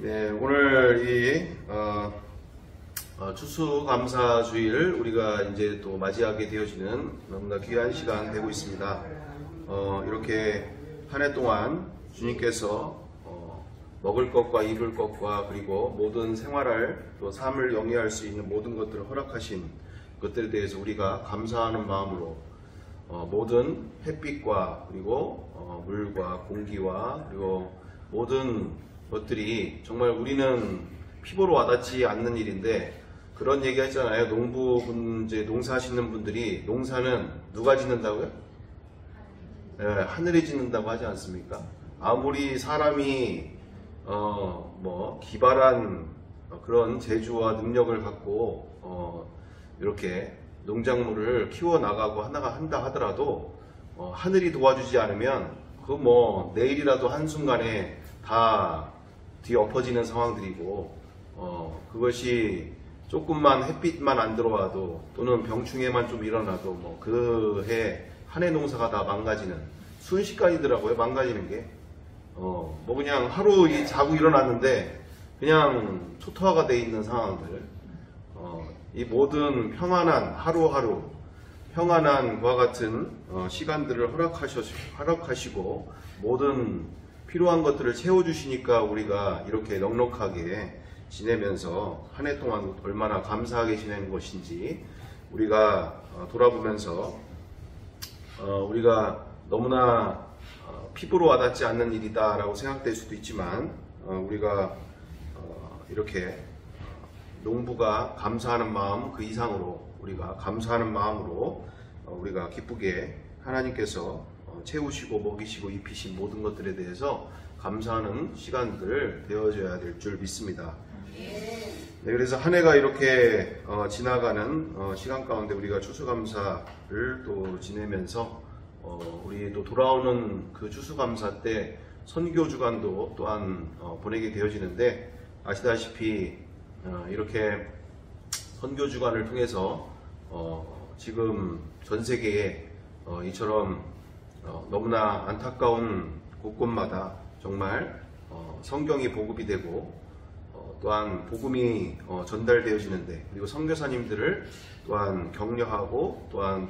네, 오늘 이 추수감사주일 우리가 이제 또 맞이하게 되어지는 너무나 귀한 시간 되고 있습니다. 이렇게 한 해 동안 주님께서 먹을 것과 입을 것과 그리고 모든 생활을 또 삶을 영위할 수 있는 모든 것들을 허락하신 것들에 대해서 우리가 감사하는 마음으로 모든 햇빛과 그리고 물과 공기와 그리고 모든 것들이 정말 우리는 피부로 와닿지 않는 일인데, 그런 얘기 했잖아요. 이제 농사하시는 분들이 농사는 누가 짓는다고요? 네, 하늘이 짓는다고 하지 않습니까? 아무리 사람이 기발한 그런 재주와 능력을 갖고 이렇게 농작물을 키워 나가고 한다 하더라도 하늘이 도와주지 않으면 내일이라도 한순간에 다 뒤엎어지는 상황들이고, 그것이 조금만 햇빛만 안 들어와도 또는 병충해만 좀 일어나도 그 해 한 해 농사가 다 망가지는, 순식간이더라고요. 망가지는 게 그냥 하루 자고 일어났는데 그냥 초토화가 돼 있는 상황들, 이 모든 평안한 하루하루 평안한 그와 같은 시간들을 허락하시고 모든 필요한 것들을 채워주시니까 우리가 이렇게 넉넉하게 지내면서 한 해 동안 얼마나 감사하게 지내는 것인지 우리가 돌아보면서 우리가 너무나 피부로 와닿지 않는 일이다 라고 생각될 수도 있지만, 우리가 이렇게 농부가 감사하는 마음 그 이상으로 우리가 감사하는 마음으로 우리가 기쁘게 하나님께서 채우시고 먹이시고 입히신 모든 것들에 대해서 감사하는 시간들 되어져야 될 줄 믿습니다. 네, 그래서 한 해가 이렇게 지나가는 시간 가운데 우리가 추수감사를 또 지내면서 우리 또 돌아오는 그 추수감사 때 선교주간도 또한 보내게 되어지는데, 아시다시피 이렇게 선교주간을 통해서 지금 전 세계에 이처럼 너무나 안타까운 곳곳마다 정말 성경이 보급이 되고 또한 복음이 전달되어지는데, 그리고 선교사님들을 또한 격려하고 또한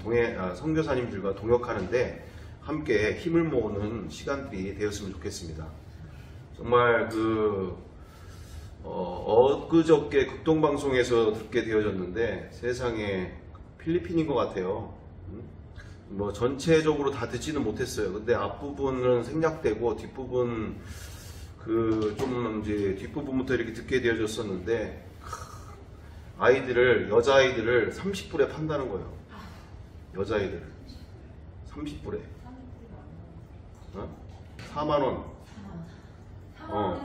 선교사님들과 동역하는데 함께 힘을 모으는 시간들이 되었으면 좋겠습니다. 정말 엊그저께 극동방송에서 듣게 되어졌는데 세상에 필리핀인 것 같아요. 전체적으로 다 듣지는 못했어요. 근데 앞부분은 생략되고 뒷부분 이제 뒷부분부터 이렇게 듣게 되어졌었는데, 여자아이들을 30불에 판다는 거예요. 여자아이들 30불에 4만원.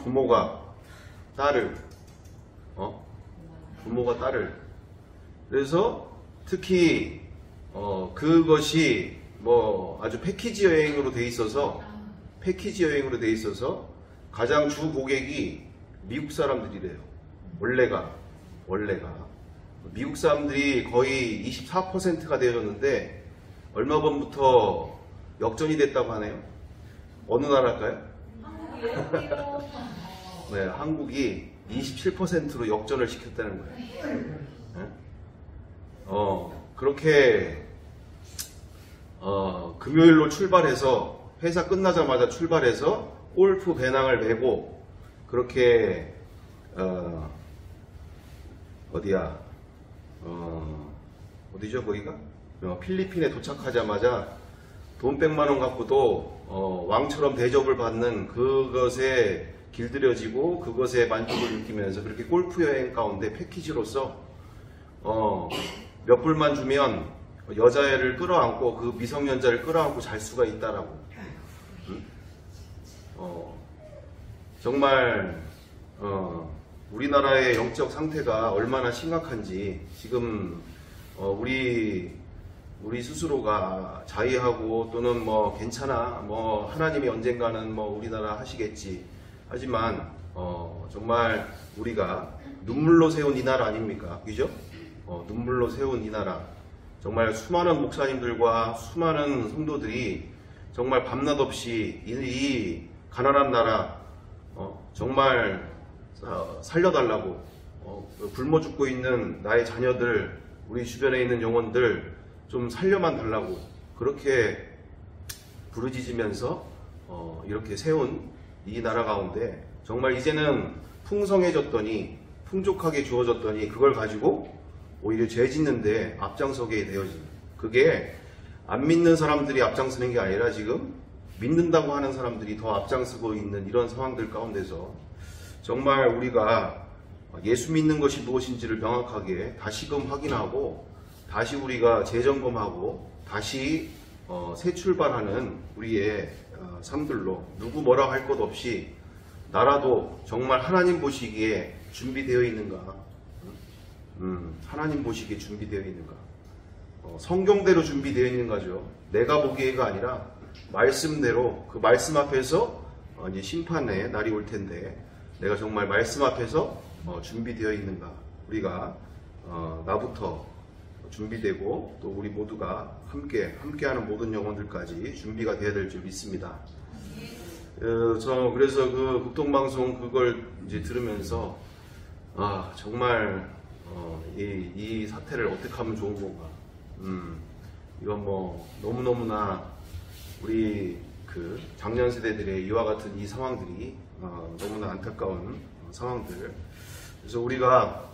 부모가 딸을 그래서 특히 그것이 아주 패키지 여행으로 돼 있어서 가장 주 고객이 미국 사람들이래요. 원래가 미국 사람들이 거의 24%가 되어졌는데 얼마 전부터 역전이 됐다고 하네요. 어느 나라일까요? 네, 한국이 27%로 역전을 시켰다는 거예요. 네? 그렇게 금요일로 출발해서 회사 끝나자마자 출발해서 골프 배낭을 메고 그렇게 어디죠 거기가? 필리핀에 도착하자마자 돈 100만원 갖고도 왕처럼 대접을 받는 그것에 길들여지고 그것에 만족을 느끼면서 그렇게 골프 여행 가운데 패키지로서 몇 불만 주면 여자애를 끌어안고 그 미성년자를 끌어안고 잘 수가 있다라고. 정말 우리나라의 영적 상태가 얼마나 심각한지 지금 우리 스스로가 자의하고 또는 괜찮아 하나님이 언젠가는 우리나라 하시겠지 하지만 정말 우리가 눈물로 세운 이 나라 아닙니까? 그죠? 눈물로 세운 이 나라, 정말 수많은 목사님들과 수많은 성도들이 정말 밤낮 없이 이 가난한 나라 정말 살려달라고, 굶어 죽고 있는 나의 자녀들, 우리 주변에 있는 영혼들 좀 살려만 달라고 그렇게 부르짖으면서 이렇게 세운 이 나라 가운데 정말 이제는 풍성해졌더니, 풍족하게 주어졌더니 그걸 가지고 오히려 죄 짓는데 앞장서게 되어진, 그게 안 믿는 사람들이 앞장서는 게 아니라 지금 믿는다고 하는 사람들이 더 앞장서고 있는 이런 상황들 가운데서 정말 우리가 예수 믿는 것이 무엇인지를 명확하게 다시금 확인하고, 다시 우리가 재점검하고, 다시 새 출발하는 우리의 삶들로, 누구 뭐라 할 것 없이 나라도 정말 하나님 보시기에 준비되어 있는가, 하나님 보시기에 준비되어 있는가, 성경대로 준비되어 있는가죠. 내가 보기에가 아니라 말씀대로, 그 말씀 앞에서 이제 심판의 날이 올 텐데 내가 정말 말씀 앞에서 준비되어 있는가, 우리가 나부터 준비되고 또 우리 모두가 함께하는 모든 영혼들까지 준비가 되어야 될 줄 믿습니다. 그래서 그 국통방송 그걸 이제 들으면서 정말 이 사태를 어떻게 하면 좋은 건가, 이건 뭐 너무너무나 우리 그 작년 세대들의 이와 같은 이 상황들이 너무나 안타까운 상황들. 그래서 우리가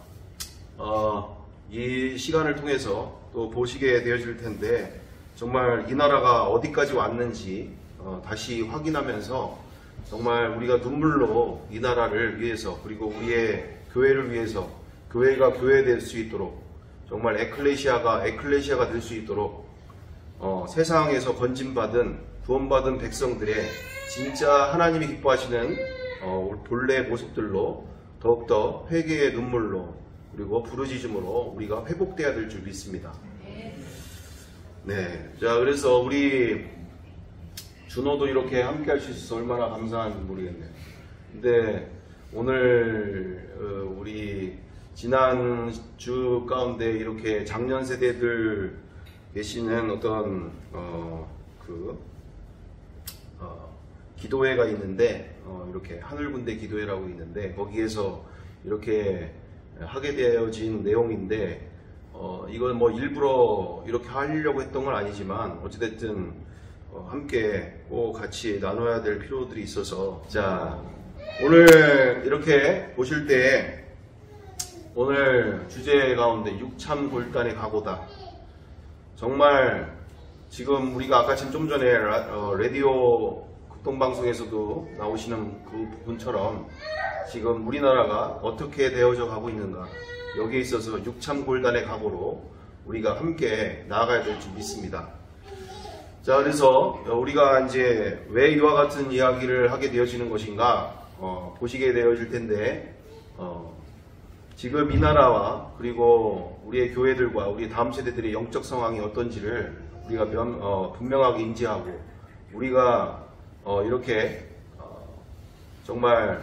이 시간을 통해서 또 보시게 되어질 텐데 정말 이 나라가 어디까지 왔는지 다시 확인하면서 정말 우리가 눈물로 이 나라를 위해서, 그리고 우리의 교회를 위해서, 교회가 교회될 수 있도록, 정말 에클레시아가 될 수 있도록 세상에서 건진받은 구원받은 백성들의 진짜 하나님이 기뻐하시는 본래 모습들로 더욱더 회개의 눈물로 그리고 부르짖음으로 우리가 회복돼야 될 줄 믿습니다. 네, 자, 그래서 우리 준호도 이렇게 함께 할 수 있어서 얼마나 감사한지 모르겠네요. 근데 오늘 우리 지난 주 가운데 이렇게 작년 세대들 계시는 어떤 기도회가 있는데, 이렇게 하늘군대 기도회라고 있는데 거기에서 이렇게 하게 되어진 내용인데, 이건 뭐 일부러 이렇게 하려고 했던 건 아니지만 어찌됐든 함께 꼭 같이 나눠야 될 필요들이 있어서, 자, 오늘 이렇게 보실 때 오늘 주제 가운데 육참골단의 각오다. 정말 지금 우리가 아까 좀 전에 라디오 국동방송에서도 나오시는 그 분처럼 지금 우리나라가 어떻게 되어져 가고 있는가, 여기에 있어서 육참골단의 각오로 우리가 함께 나아가야 될 줄 믿습니다. 자, 그래서 우리가 이제 왜 이와 같은 이야기를 하게 되어지는 것인가 보시게 되어질 텐데, 지금 이 나라와 그리고 우리의 교회들과 우리 다음 세대들의 영적 상황이 어떤지를 우리가 분명하게 인지하고, 우리가 이렇게 정말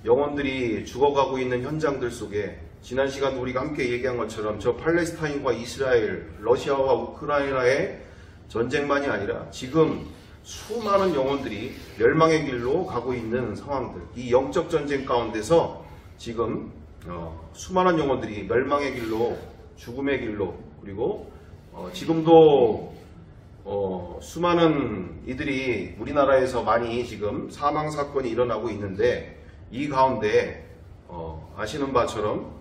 영혼들이 죽어가고 있는 현장들 속에 지난 시간도 우리가 함께 얘기한 것처럼 저 팔레스타인과 이스라엘, 러시아와 우크라이나의 전쟁만이 아니라 지금 수많은 영혼들이 멸망의 길로 가고 있는 상황들, 이 영적 전쟁 가운데서 지금 수많은 영혼들이 멸망의 길로, 죽음의 길로, 그리고 지금도 수많은 이들이 우리나라에서 많이 지금 사망 사건이 일어나고 있는데, 이 가운데 아시는 바처럼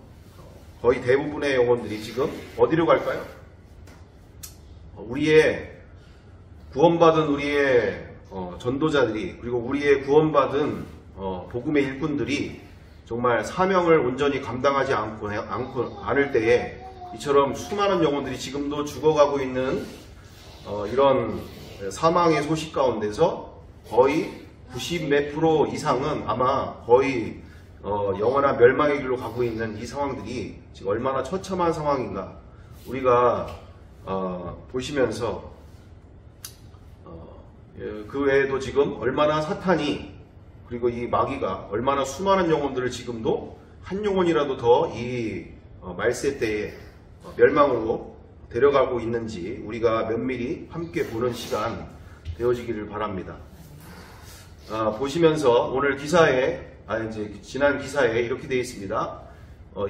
거의 대부분의 영혼들이 지금 어디로 갈까요? 우리의 구원받은 우리의 전도자들이, 그리고 우리의 구원받은 복음의 일꾼들이 정말 사명을 온전히 감당하지 않을 때에 이처럼 수많은 영혼들이 지금도 죽어가고 있는 이런 사망의 소식 가운데서 거의 90몇 프로 이상은 아마 거의 영원한 멸망의 길로 가고 있는 이 상황들이 지금 얼마나 처참한 상황인가 우리가 보시면서 그 외에도 지금 얼마나 사탄이, 그리고 이 마귀가 얼마나 수많은 영혼들을 지금도 한 영혼이라도 더 이 말세 때에 멸망으로 데려가고 있는지 우리가 면밀히 함께 보는 시간 되어지기를 바랍니다. 보시면서 오늘 기사에 이제 지난 기사에 이렇게 되어 있습니다.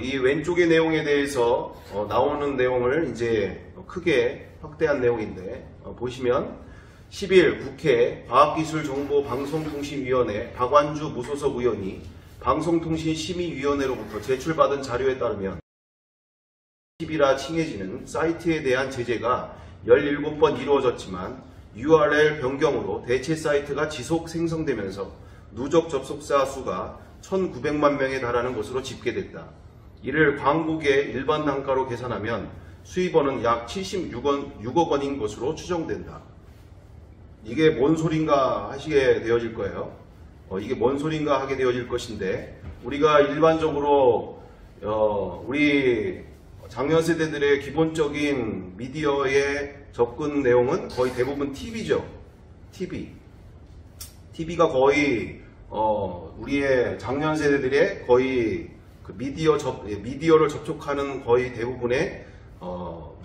이 왼쪽의 내용에 대해서 나오는 내용을 이제 크게 확대한 내용인데, 보시면 10일 국회 과학기술정보방송통신위원회 박완주 무소속 의원이 방송통신심의위원회로부터 제출받은 자료에 따르면 10이라 칭해지는 사이트에 대한 제재가 17번 이루어졌지만 URL 변경으로 대체 사이트가 지속 생성되면서 누적 접속자 수가 1900만 명에 달하는 것으로 집계됐다. 이를 광고계 일반 단가로 계산하면 수입원은 약 76억 원인 것으로 추정된다. 이게 뭔 소린가 하시게 되어질 거예요. 이게 뭔 소린가 하게 되어질 것인데, 우리가 일반적으로 우리 장년 세대들의 기본적인 미디어의 접근 내용은 거의 대부분 TV죠. TV가 거의 우리의 장년 세대들의 거의 그 미디어를 접촉하는 거의 대부분의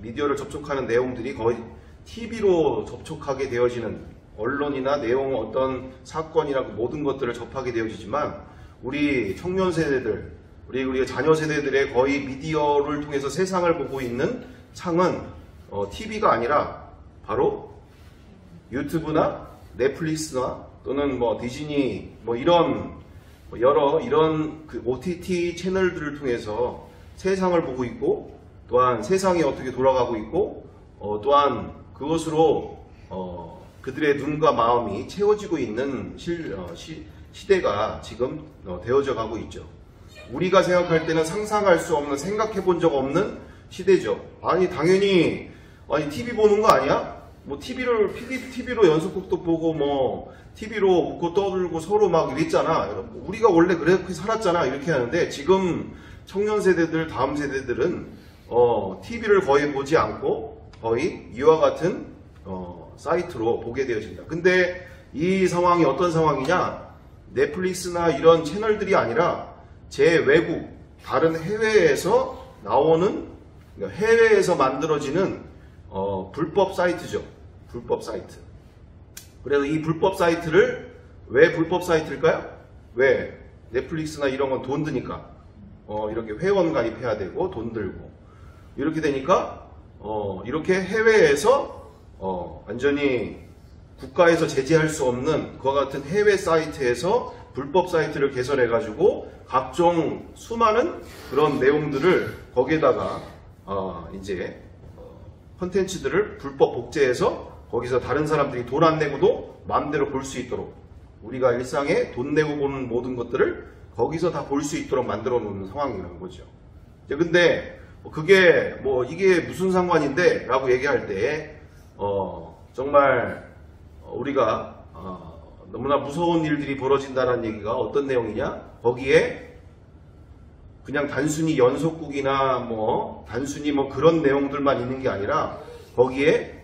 미디어를 접촉하는 내용들이 거의 TV로 접촉하게 되어지는, 언론이나 내용, 어떤 사건이나 모든 것들을 접하게 되어지지만, 우리 청년 세대들, 우리 자녀 세대들의 거의 미디어를 통해서 세상을 보고 있는 창은 TV가 아니라 바로 유튜브나 넷플릭스나 또는 디즈니 이런 이런 그 OTT 채널들을 통해서 세상을 보고 있고, 또한 세상이 어떻게 돌아가고 있고, 또한 그것으로 그들의 눈과 마음이 채워지고 있는 시대가 지금 되어져 가고 있죠. 우리가 생각할 때는 상상할 수 없는, 생각해 본 적 없는 시대죠. 당연히 TV 보는 거 아니야? TV로 연속극도 보고 TV로 웃고 떠들고 서로 막 이랬잖아. 우리가 원래 그렇게 살았잖아. 이렇게 하는데, 지금 청년 세대들, 다음 세대들은 TV를 거의 보지 않고 거의 이와 같은 사이트로 보게 되어진다. 근데 이 상황이 어떤 상황이냐? 넷플릭스나 이런 채널들이 아니라 외국, 다른 해외에서 나오는, 해외에서 만들어지는 불법 사이트죠. 불법 사이트. 그래서 이 불법 사이트를, 왜 불법 사이트일까요? 왜? 넷플릭스나 이런 건 돈 드니까. 이렇게 회원 가입해야 되고 돈 들고 이렇게 되니까 이렇게 해외에서 완전히 국가에서 제재할 수 없는 그와 같은 해외 사이트에서 불법 사이트를 개설해 가지고 각종 수많은 그런 내용들을 거기에다가 이제 콘텐츠들을 불법 복제해서 거기서 다른 사람들이 돈 안 내고도 마음대로 볼 수 있도록, 우리가 일상에 돈 내고 보는 모든 것들을 거기서 다 볼 수 있도록 만들어 놓는 상황이라는 거죠. 근데 그게 이게 무슨 상관인데 라고 얘기할 때 정말 우리가 너무나 무서운 일들이 벌어진다는 얘기가 어떤 내용이냐? 거기에 그냥 단순히 연속극이나 단순히 그런 내용들만 있는 게 아니라, 거기에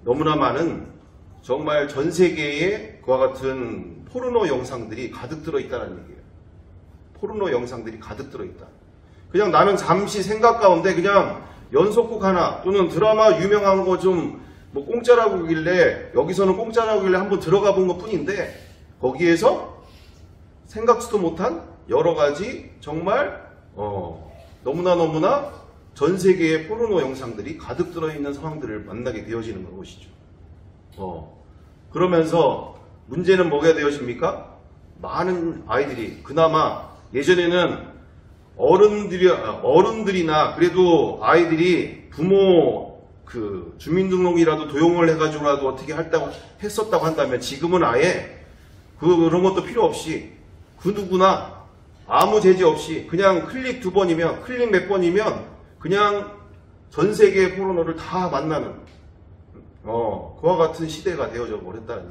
너무나 많은, 정말 전 세계에 그와 같은 포르노 영상들이 가득 들어있다는 얘기예요. 포르노 영상들이 가득 들어있다. 그냥 나는 잠시 생각 가운데 그냥 연속극 하나 또는 드라마 유명한 거 좀 공짜라고 하길래, 여기서는 공짜라고 하길래 한번 들어가 본 것 뿐인데, 거기에서 생각지도 못한 여러 가지 정말 너무나 전 세계의 포르노 영상들이 가득 들어있는 상황들을 만나게 되어지는 것이죠. 그러면서 문제는 뭐가 되어집니까? 많은 아이들이, 그나마 예전에는 어른들이나 그래도 아이들이 부모 주민등록이라도 도용을 해가지고라도 어떻게 했었다고 한다면, 지금은 아예 그런 것도 필요 없이 그 누구나 아무 제재 없이 그냥 클릭 몇 번이면 그냥 전 세계의 포르노를 다 만나는 그와 같은 시대가 되어져 버렸다는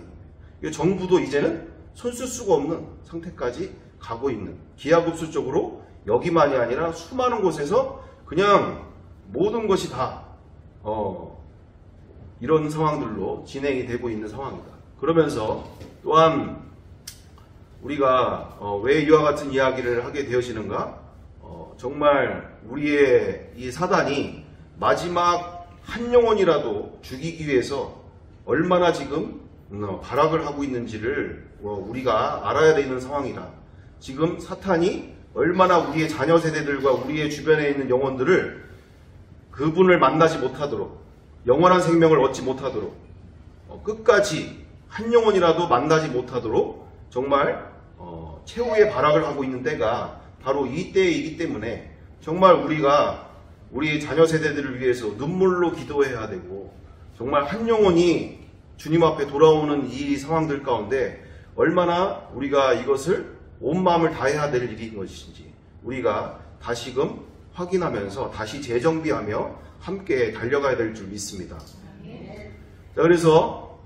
얘기예요. 정부도 이제는 손 쓸 수가 없는 상태까지 가고 있는, 기하급수적으로 여기만이 아니라 수많은 곳에서 그냥 모든 것이 다 이런 상황들로 진행이 되고 있는 상황이다. 그러면서 또한 우리가 왜 이와 같은 이야기를 하게 되어지는가? 정말 우리의 이 사단이 마지막 한 영혼이라도 죽이기 위해서 얼마나 지금 발악을 하고 있는지를 우리가 알아야 되는 상황이라, 지금 사탄이 얼마나 우리의 자녀 세대들과 우리의 주변에 있는 영혼들을 그분을 만나지 못하도록, 영원한 생명을 얻지 못하도록, 끝까지 한 영혼이라도 만나지 못하도록 정말 최후의 발악을 하고 있는 때가 바로 이 때이기 때문에, 정말 우리가 우리 자녀 세대들을 위해서 눈물로 기도해야 되고, 정말 한 영혼이 주님 앞에 돌아오는 이 상황들 가운데 얼마나 우리가 이것을 온 마음을 다해야 될 일인 것인지 우리가 다시금 확인하면서 다시 재정비하며 함께 달려가야 될 줄 믿습니다. 자, 그래서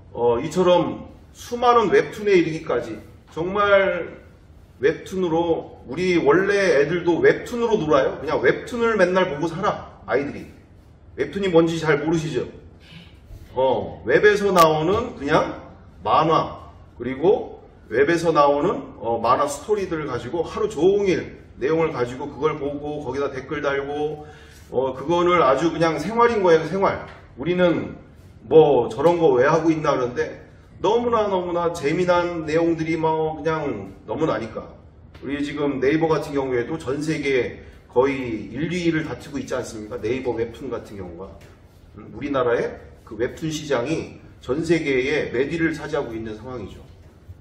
이처럼 수많은 웹툰에 이르기까지, 정말 웹툰으로, 우리 원래 애들도 웹툰으로 놀아요. 그냥 웹툰을 맨날 보고 살아, 아이들이. 웹툰이 뭔지 잘 모르시죠? 웹에서 나오는 그냥 만화, 그리고 웹에서 나오는 만화 스토리들을 가지고 하루 종일 내용을 가지고 그걸 보고 거기다 댓글 달고, 그거를 아주 그냥 생활인 거예요, 생활. 우리는 뭐 저런 거 왜 하고 있나 그러는데, 너무나 재미난 내용들이 뭐 그냥 너무 나니까. 우리 지금 네이버 같은 경우에도 전 세계에 거의 1, 2위를 다투고 있지 않습니까? 네이버 웹툰 같은 경우가. 우리나라의 그 웹툰 시장이 전 세계의 몇 위를 차지하고 있는 상황이죠.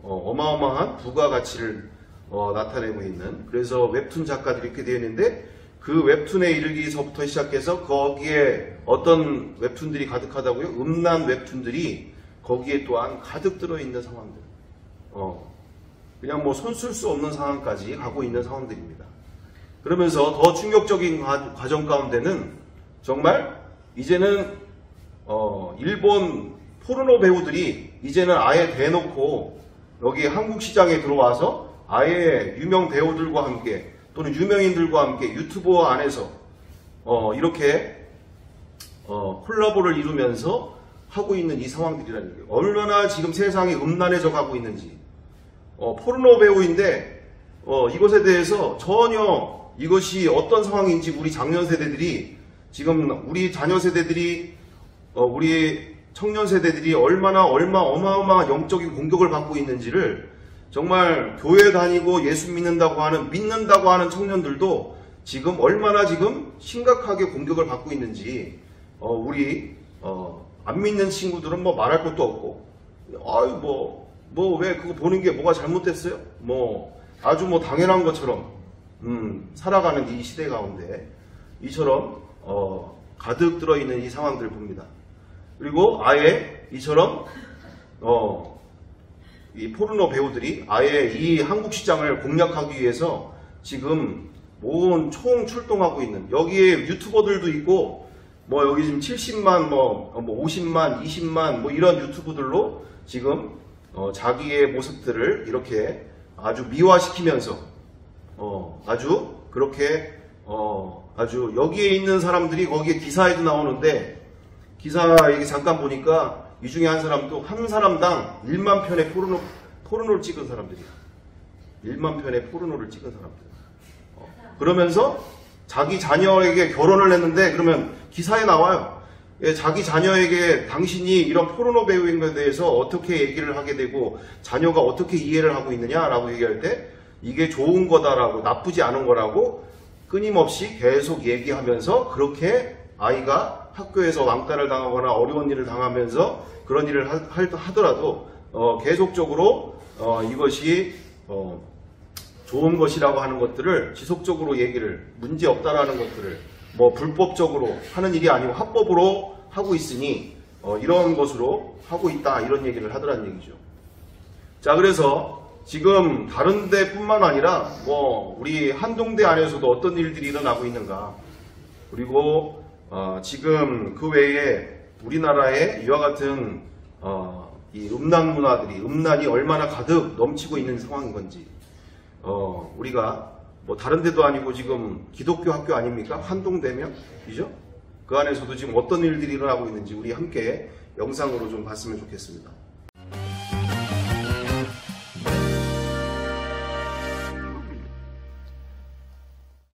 어마어마한 부가가치를 나타내고 있는, 그래서 웹툰 작가들이 이렇게 되어 있는데, 그 웹툰에 이르기서부터 시작해서 거기에 어떤 웹툰들이 가득하다고요? 음란 웹툰들이 거기에 또한 가득 들어있는 상황들. 그냥 뭐 손 쓸 수 없는 상황까지 가고 있는 상황들입니다. 그러면서 더 충격적인 과정 가운데는 정말 이제는 일본 포르노 배우들이 이제는 아예 대놓고 여기 한국 시장에 들어와서 아예 유명 배우들과 함께 또는 유명인들과 함께 유튜버 안에서 이렇게 콜라보를 이루면서 하고 있는 이 상황들이라는 게 얼마나 지금 세상이 음란해져 가고 있는지. 포르노 배우인데 이것에 대해서 전혀 이것이 어떤 상황인지 우리 장년 세대들이, 지금 우리 자녀 세대들이, 우리 청년 세대들이 얼마나 어마어마한 영적인 공격을 받고 있는지를, 정말 교회 다니고 예수 믿는다고 하는 청년들도 지금 얼마나 지금 심각하게 공격을 받고 있는지, 우리 안 믿는 친구들은 뭐 말할 것도 없고, 아유 왜 그거 보는 게 뭐가 잘못됐어요? 아주 당연한 것처럼 살아가는 이 시대 가운데 이처럼 가득 들어있는 이 상황들을 봅니다. 그리고 아예 이처럼 이 포르노 배우들이 아예 이 한국 시장을 공략하기 위해서 지금 온 총 출동하고 있는, 여기에 유튜버들도 있고, 여기 지금 70만, 50만, 20만 이런 유튜브들로 지금 자기의 모습들을 이렇게 아주 미화시키면서 아주 그렇게 아주 여기에 있는 사람들이 거기에 기사에도 나오는데, 기사 얘기 잠깐 보니까 이 중에 한 사람당 1만 편의 포르노를 찍은 사람들이야. 1만 편의 포르노를 찍은 사람들. 그러면서 자기 자녀에게 결혼을 했는데, 그러면 기사에 나와요. 자기 자녀에게 당신이 이런 포르노 배우인 것에 대해서 어떻게 얘기를 하게 되고 자녀가 어떻게 이해를 하고 있느냐라고 얘기할 때, 이게 좋은 거다라고, 나쁘지 않은 거라고 끊임없이 계속 얘기하면서, 그렇게 아이가 학교에서 왕따를 당하거나 어려운 일을 당하면서 그런 일을 하더라도 계속적으로 이것이 좋은 것이라고 하는 것들을 지속적으로 얘기를, 문제 없다라는 것들을 불법적으로 하는 일이 아니고 합법으로 하고 있으니 이런 것으로 하고 있다, 이런 얘기를 하더라는 얘기죠. 자, 그래서 지금 다른 데뿐만 아니라 우리 한동대 안에서도 어떤 일들이 일어나고 있는가, 그리고 지금 그 외에 우리나라에 이와 같은 이 음란 문화들이, 음란이 얼마나 가득 넘치고 있는 상황인 건지, 우리가 다른 데도 아니고 지금 기독교 학교 아닙니까? 한동대면, 이죠? 그 안에서도 지금 어떤 일들이 일어나고 있는지 우리 함께 영상으로 좀 봤으면 좋겠습니다.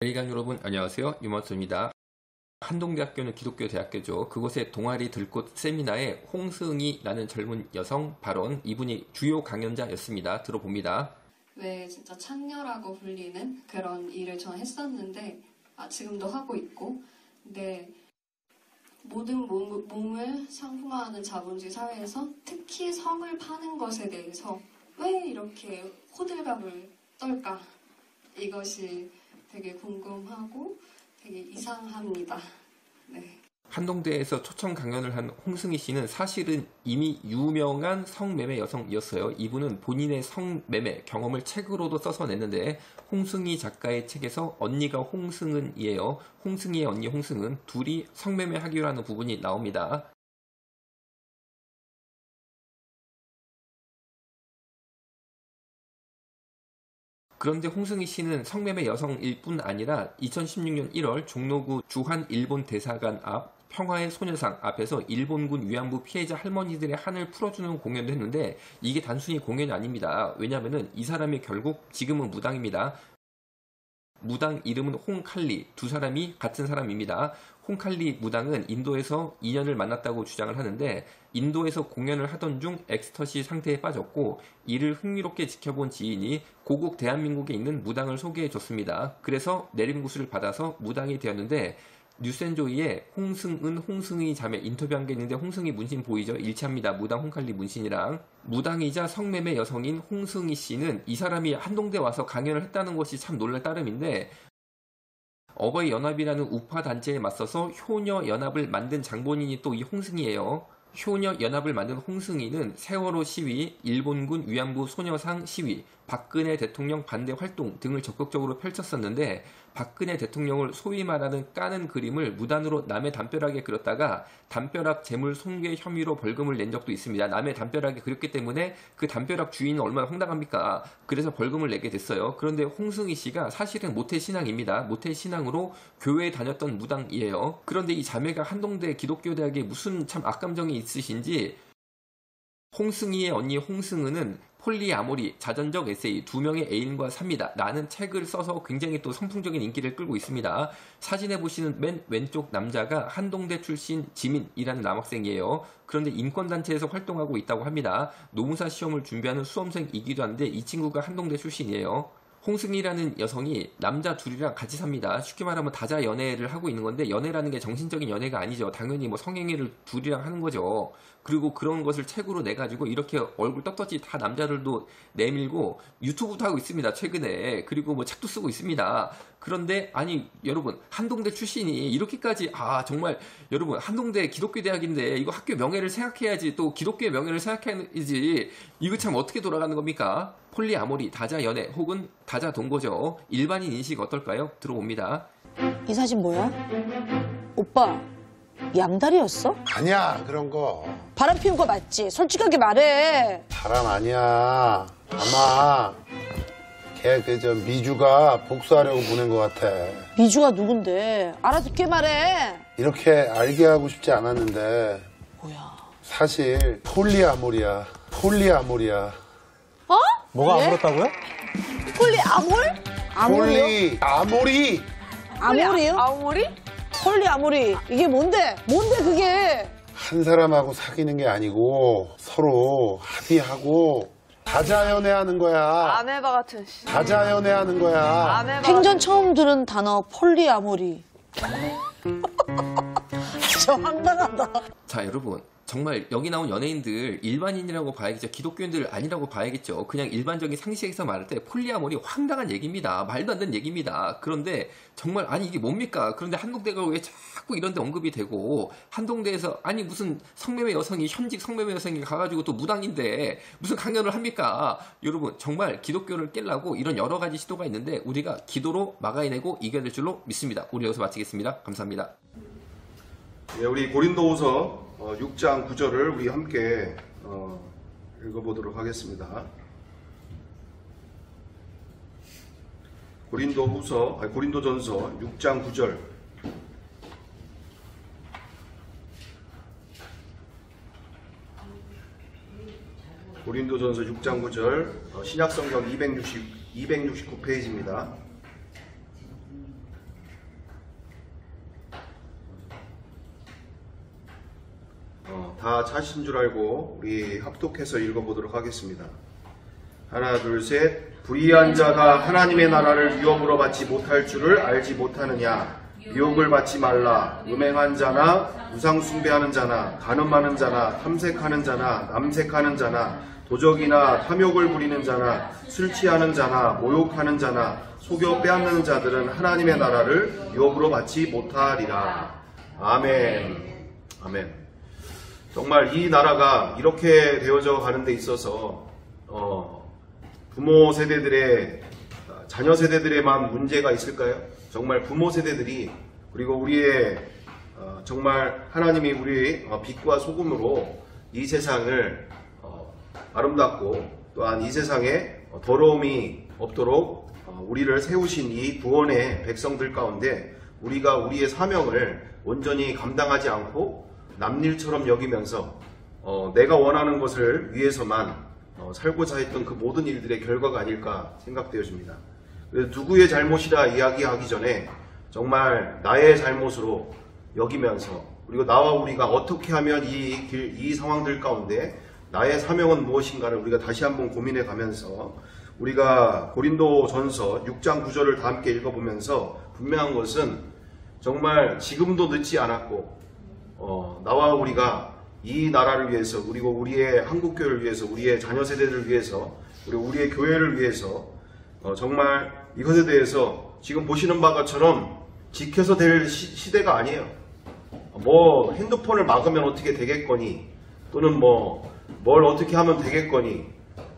회의관 여러분 안녕하세요. 유먼수입니다. 한동대학교는 기독교 대학교죠. 그곳의 동아리 들꽃 세미나에 홍승희라는 젊은 여성 발언, 이분이 주요 강연자였습니다. 들어봅니다. 왜 진짜 창녀라고 불리는 그런 일을 전 했었는데 지금도 하고 있고, 근데 모든 몸을 상품화하는 자본주의 사회에서 특히 성을 파는 것에 대해서 왜 이렇게 호들갑을 떨까? 이것이 되게 궁금하고 되게 이상합니다. 네. 한동대에서 초청 강연을 한 홍승희 씨는 사실은 이미 유명한 성매매 여성이었어요. 이분은 본인의 성매매 경험을 책으로도 써서 냈는데 홍승희 작가의 책에서 언니가 홍승은이에요. 홍승희의 언니 홍승은, 둘이 성매매 하기로 하는 부분이 나옵니다. 그런데 홍승희 씨는 성매매 여성일 뿐 아니라 2016년 1월 종로구 주한 일본 대사관 앞 평화의 소녀상 앞에서 일본군 위안부 피해자 할머니들의 한을 풀어주는 공연도 했는데 이게 단순히 공연이 아닙니다. 왜냐하면 이 사람이 결국 지금은 무당입니다. 무당 이름은 홍칼리, 두 사람이 같은 사람입니다. 홍칼리 무당은 인도에서 인연을 만났다고 주장을 하는데 인도에서 공연을 하던 중 엑스터시 상태에 빠졌고 이를 흥미롭게 지켜본 지인이 고국 대한민국에 있는 무당을 소개해 줬습니다. 그래서 내림구슬을 받아서 무당이 되었는데 뉴센조이에 홍승은, 홍승희 자매 인터뷰한 게 있는데 홍승희 문신 보이죠? 일치합니다. 무당 홍칼리 문신이랑. 무당이자 성매매 여성인 홍승희 씨는 이 사람이 한동대 와서 강연을 했다는 것이 참 놀랄 따름인데 어버이연합이라는 우파 단체에 맞서서 효녀연합을 만든 장본인이 또 이 홍승희예요. 효녀연합을 만든 홍승희는 세월호 시위, 일본군 위안부 소녀상 시위, 박근혜 대통령 반대 활동 등을 적극적으로 펼쳤었는데 박근혜 대통령을 소위 말하는 까는 그림을 무단으로 남의 담벼락에 그렸다가 담벼락 재물 손괴 혐의로 벌금을 낸 적도 있습니다. 남의 담벼락에 그렸기 때문에 그 담벼락 주인은 얼마나 황당합니까? 그래서 벌금을 내게 됐어요. 그런데 홍승희 씨가 사실은 모태신앙입니다. 모태신앙으로 교회에 다녔던 무당이에요. 그런데 이 자매가 한동대 기독교대학에 무슨 참 악감정이 있으신지 홍승희의 언니 홍승은은 폴리아모리, 자전적 에세이, 두 명의 애인과 삽니다. 라는 책을 써서 굉장히 또 선풍적인 인기를 끌고 있습니다. 사진에 보시는 맨 왼쪽 남자가 한동대 출신 지민이라는 남학생이에요. 그런데 인권단체에서 활동하고 있다고 합니다. 노무사 시험을 준비하는 수험생이기도 한데 이 친구가 한동대 출신이에요. 홍승희라는 여성이 남자 둘이랑 같이 삽니다. 쉽게 말하면 다자 연애를 하고 있는 건데 연애라는 게 정신적인 연애가 아니죠. 당연히 뭐 성행위를 둘이랑 하는 거죠. 그리고 그런 것을 책으로 내가지고 이렇게 얼굴 떳떳이 다 남자들도 내밀고 유튜브도 하고 있습니다. 최근에. 그리고 뭐 책도 쓰고 있습니다. 그런데 아니 여러분 한동대 출신이 이렇게까지 정말 여러분 한동대 기독교 대학인데 이거 학교 명예를 생각해야지 또 기독교의 명예를 생각해야지 이거 참 어떻게 돌아가는 겁니까? 폴리아모리, 다자 연애 혹은 다자 동거죠. 일반인 인식 어떨까요? 들어봅니다. 이 사진 뭐야? 오빠 양다리였어? 아니야 그런 거. 바람 피운 거 맞지? 솔직하게 말해. 바람 아니야. 아마 걔 저 미주가 복수하려고 보낸 것 같아. 미주가 누군데? 알아듣게 말해. 이렇게 알게 하고 싶지 않았는데 뭐야? 사실 폴리아모리야. 폴리아모리야. 어? 뭐가 예? 아물었다고요? 폴리아몰? 아몰이요? 폴리아모리. 아몰이요? 아몰이? 폴리아몰이 이게 뭔데? 뭔데 그게? 한 사람하고 사귀는 게 아니고 서로 합의하고 다자연애하는 거야. 아메바 같은 씨. 다자연애하는 거야. 아메바. 생전 처음 들은 단어 폴리아몰이. 진짜 황당하다. 자 여러분 정말 여기 나온 연예인들 일반인이라고 봐야겠죠. 기독교인들 아니라고 봐야겠죠. 그냥 일반적인 상식에서 말할 때 폴리아모리 황당한 얘기입니다. 말도 안 되는 얘기입니다. 그런데 정말 아니 이게 뭡니까? 그런데 한동대가 왜 자꾸 이런 데 언급이 되고 한동대에서 아니 무슨 성매매 여성이 현직 성매매 여성이 가가지고 또 무당인데 무슨 강연을 합니까? 여러분 정말 기독교를 깨려고 이런 여러 가지 시도가 있는데 우리가 기도로 막아내고 이겨야 될 줄로 믿습니다. 우리 여기서 마치겠습니다. 감사합니다. 예, 우리 고린도후서 6장 9절을 우리 함께 읽어보도록 하겠습니다. 고린도전서 6장 9절. 고린도전서 6장 9절 신약성경 269페이지입니다. 다 자신 줄 알고 우리 합독해서 읽어보도록 하겠습니다. 하나, 둘, 셋. 불의한 자가 하나님의 나라를 위협으로 받지 못할 줄을 알지 못하느냐. 유혹을 받지 말라. 음행한 자나 우상 숭배하는 자나 간음하는 자나 탐색하는 자나 남색하는 자나 도적이나 탐욕을 부리는 자나 술 취하는 자나 모욕하는 자나 속여 빼앗는 자들은 하나님의 나라를 유업으로 받지 못하리라. 아멘. 아멘. 정말 이 나라가 이렇게 되어져 가는 데 있어서 부모 세대들의 자녀 세대들에만 문제가 있을까요? 정말 부모 세대들이 그리고 우리의 정말 하나님이 우리 빛과 소금으로 이 세상을 아름답고 또한 이 세상에 더러움이 없도록 우리를 세우신 이 구원의 백성들 가운데 우리가 우리의 사명을 온전히 감당하지 않고 남일처럼 여기면서 내가 원하는 것을 위해서만 살고자 했던 그 모든 일들의 결과가 아닐까 생각되어집니다. 그래서 누구의 잘못이라 이야기하기 전에 정말 나의 잘못으로 여기면서 그리고 나와 우리가 어떻게 하면 이 상황들 가운데 나의 사명은 무엇인가를 우리가 다시 한번 고민해 가면서 우리가 고린도전서 6장 9절을 다 함께 읽어보면서 분명한 것은 정말 지금도 늦지 않았고 나와 우리가 이 나라를 위해서 그리고 우리의 한국교회를 위해서 우리의 자녀 세대를 위해서 그리고 우리의 교회를 위해서 정말 이것에 대해서 지금 보시는 바처럼 지켜서 될 시대가 아니에요. 뭐 핸드폰을 막으면 어떻게 되겠거니 또는 뭘 어떻게 하면 되겠거니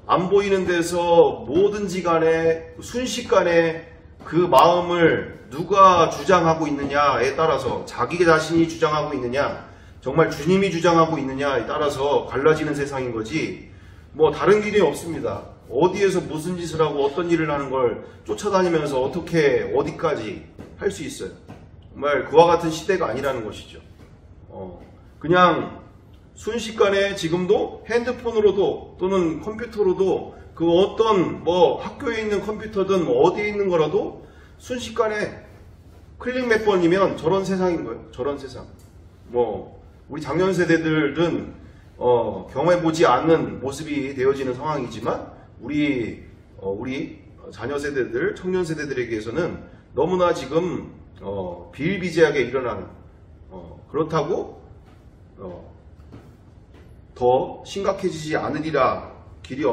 안 보이는 데서 뭐든지 간에 순식간에 그 마음을 누가 주장하고 있느냐에 따라서 자기 자신이 주장하고 있느냐 정말 주님이 주장하고 있느냐에 따라서 갈라지는 세상인 거지 뭐 다른 길이 없습니다. 어디에서 무슨 짓을 하고 어떤 일을 하는 걸 쫓아다니면서 어떻게 어디까지 할 수 있어요. 정말 그와 같은 시대가 아니라는 것이죠. 그냥 순식간에 지금도 핸드폰으로도 또는 컴퓨터로도 그 어떤 학교에 있는 컴퓨터든 어디에 있는 거라도 순식간에 클릭 몇 번이면 저런 세상인 거예요. 저런 세상. 우리 작년 세대들은 경험해보지 않는 모습이 되어지는 상황이지만 우리 자녀 세대들, 청년 세대들에게서는 너무나 지금 비일비재하게 일어나는 그렇다고 더 심각해지지 않으리라 길이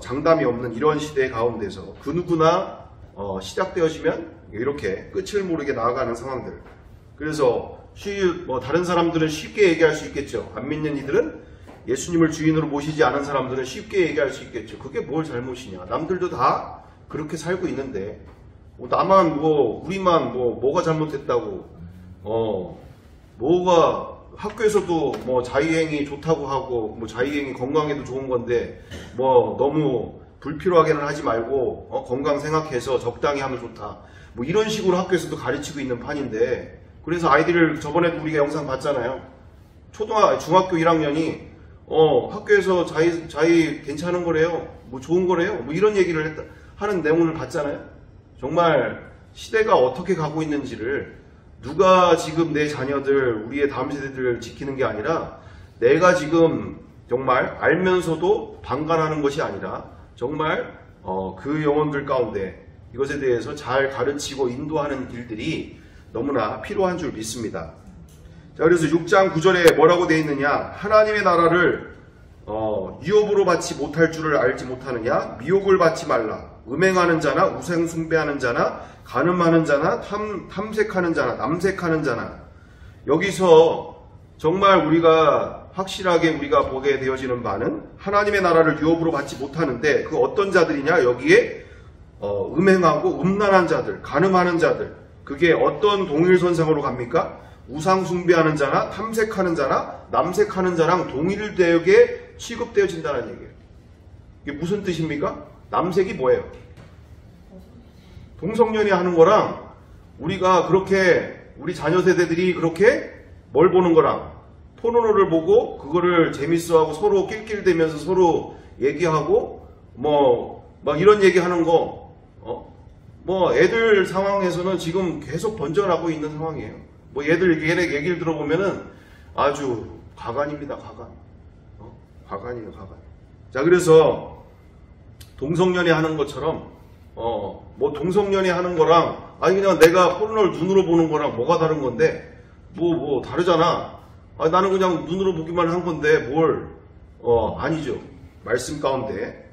장담이 없는 이런 시대 가운데서 그 누구나 시작되어지면 이렇게 끝을 모르게 나아가는 상황들. 그래서 다른 사람들은 쉽게 얘기할 수 있겠죠. 안 믿는 이들은 예수님을 주인으로 모시지 않은 사람들은 쉽게 얘기할 수 있겠죠. 그게 뭘 잘못이냐. 남들도 다 그렇게 살고 있는데 나만 우리만 뭐가 잘못했다고 뭐가 학교에서도 자유행위 좋다고 하고 자유행위 건강에도 좋은 건데 너무 불필요하게는 하지 말고 건강 생각해서 적당히 하면 좋다. 이런 식으로 학교에서도 가르치고 있는 판인데 그래서 아이들을 저번에도 우리가 영상 봤잖아요. 중학교 1학년이 학교에서 자유 괜찮은 거래요. 좋은 거래요. 이런 얘기를 하는 내용을 봤잖아요. 정말 시대가 어떻게 가고 있는지를 누가 지금 내 자녀들, 우리의 다음 세대들을 지키는 게 아니라 내가 지금 정말 알면서도 방관하는 것이 아니라 정말 그 영혼들 가운데 이것에 대해서 잘 가르치고 인도하는 길들이 너무나 필요한 줄 믿습니다. 자, 그래서 6장 9절에 뭐라고 되어 있느냐? 하나님의 나라를 유업으로 받지 못할 줄을 알지 못하느냐? 미혹을 받지 말라. 음행하는 자나 우상 숭배하는 자나 간음하는 자나 탐색하는 자나 남색하는 자나. 여기서 정말 우리가 확실하게 우리가 보게 되어지는 바는 하나님의 나라를 유업으로 받지 못하는데 그 어떤 자들이냐? 여기에 음행하고 음란한 자들, 간음하는 자들. 그게 어떤 동일선상으로 갑니까? 우상 숭배하는 자나 탐색하는 자나 남색하는 자랑 동일되게 취급되어진다는 얘기예요. 이게 무슨 뜻입니까? 남색이 뭐예요? 동성연애 하는 거랑 우리가 그렇게 우리 자녀 세대들이 그렇게 뭘 보는 거랑 포르노를 보고 그거를 재밌어하고 서로 낄낄대면서 서로 얘기하고 막 이런 얘기하는 거 애들 상황에서는 지금 계속 번져나고 있는 상황이에요. 얘들 얘기를 들어보면은 아주 가관입니다. 가관. 가관이에요. 가관. 자, 그래서 동성연애 하는 것처럼 뭐 동성연애 하는 거랑 아니 그냥 내가 포르노를 눈으로 보는 거랑 뭐가 다른 건데 뭐 다르잖아. 나는 그냥 눈으로 보기만 한 건데 뭘 아니죠. 말씀 가운데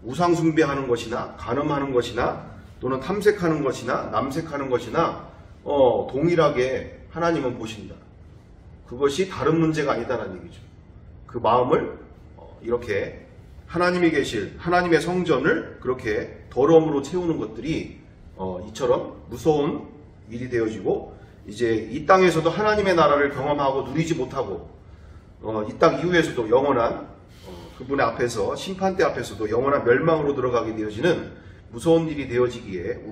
우상 숭배하는 것이나 간음하는 것이나 또는 탐색하는 것이나 남색하는 것이나 동일하게 하나님은 보신다. 그것이 다른 문제가 아니다라는 얘기죠. 그 마음을 이렇게 하나님이 계실 하나님의 성전을 그렇게 더러움으로 채우는 것들이 이처럼 무서운 일이 되어지고 이제 이 땅에서도 하나님의 나라를 경험하고 누리지 못하고 이 땅 이후에서도 영원한 그분의 앞에서 심판대 앞에서도 영원한 멸망으로 들어가게 되어지는 무서운 일이 되어지기에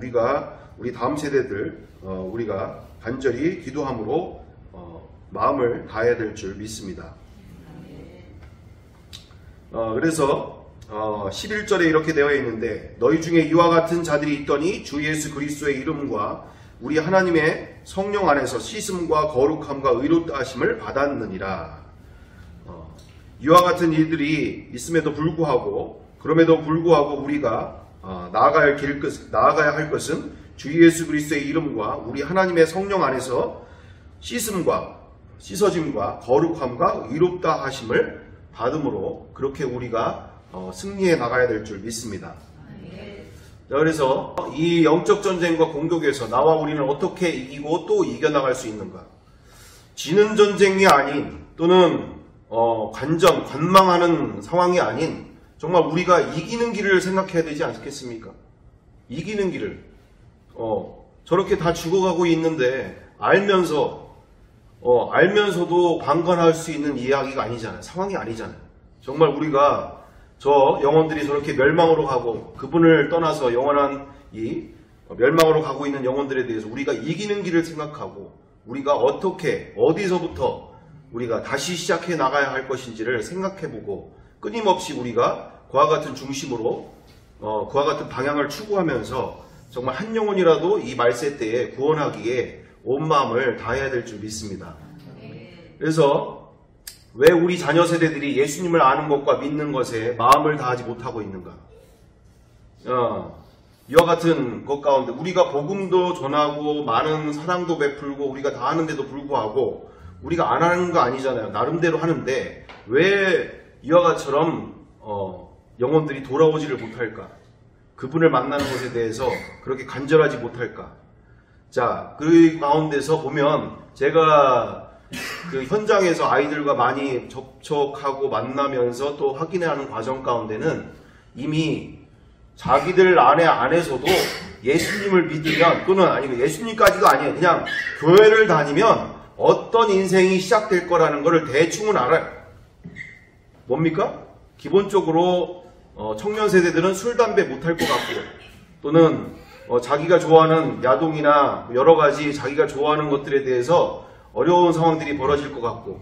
우리 다음 세대들 우리가 간절히 기도함으로 마음을 다해야 될 줄 믿습니다. 그래서 11절에 이렇게 되어 있는데 너희 중에 이와 같은 자들이 있더니 주 예수 그리스도의 이름과 우리 하나님의 성령 안에서 씻음과 거룩함과 의롭다 하심을 받았느니라. 이와 같은 일들이 있음에도 불구하고 그럼에도 불구하고 우리가 나아가야 할 것은 주 예수 그리스도의 이름과 우리 하나님의 성령 안에서 씻어짐과 거룩함과 의롭다 하심을 받음으로 그렇게 우리가 승리해 나가야 될 줄 믿습니다. 자, 그래서 이 영적 전쟁과 공격에서 나와 우리는 어떻게 이기고 또 이겨나갈 수 있는가? 지는 전쟁이 아닌 또는 관망하는 상황이 아닌 정말 우리가 이기는 길을 생각해야 되지 않겠습니까? 이기는 길을 저렇게 다 죽어가고 있는데 알면서도 방관할 수 있는 이야기가 아니잖아요. 상황이 아니잖아요. 정말 우리가 저 영혼들이 저렇게 멸망으로 가고 그분을 떠나서 영원한 이 멸망으로 가고 있는 영혼들에 대해서 우리가 이기는 길을 생각하고 우리가 어떻게 어디서부터 우리가 다시 시작해 나가야 할 것인지를 생각해보고 끊임없이 우리가 그와 같은 중심으로 그와 같은 방향을 추구하면서 정말 한 영혼이라도 이 말세 때에 구원하기에 온 마음을 다해야 될 줄 믿습니다. 그래서 왜 우리 자녀 세대들이 예수님을 아는 것과 믿는 것에 마음을 다하지 못하고 있는가? 이와 같은 것 가운데 우리가 복음도 전하고 많은 사랑도 베풀고 우리가 다 하는데도 불구하고 우리가 안 하는 거 아니잖아요. 나름대로 하는데 왜 이와 같처럼 영혼들이 돌아오지를 못할까? 그분을 만나는 것에 대해서 그렇게 간절하지 못할까? 자, 그 가운데서 보면 제가 그 현장에서 아이들과 많이 접촉하고 만나면서 또 확인하는 과정 가운데는 이미 자기들 안에서도 예수님을 믿으면 또는 아니면 예수님까지도 아니에요. 그냥 교회를 다니면 어떤 인생이 시작될 거라는 것을 대충은 알아요. 뭡니까? 기본적으로 청년 세대들은 술, 담배 못할 것 같고 또는 자기가 좋아하는 야동이나 여러 가지 자기가 좋아하는 것들에 대해서 어려운 상황들이 벌어질 것 같고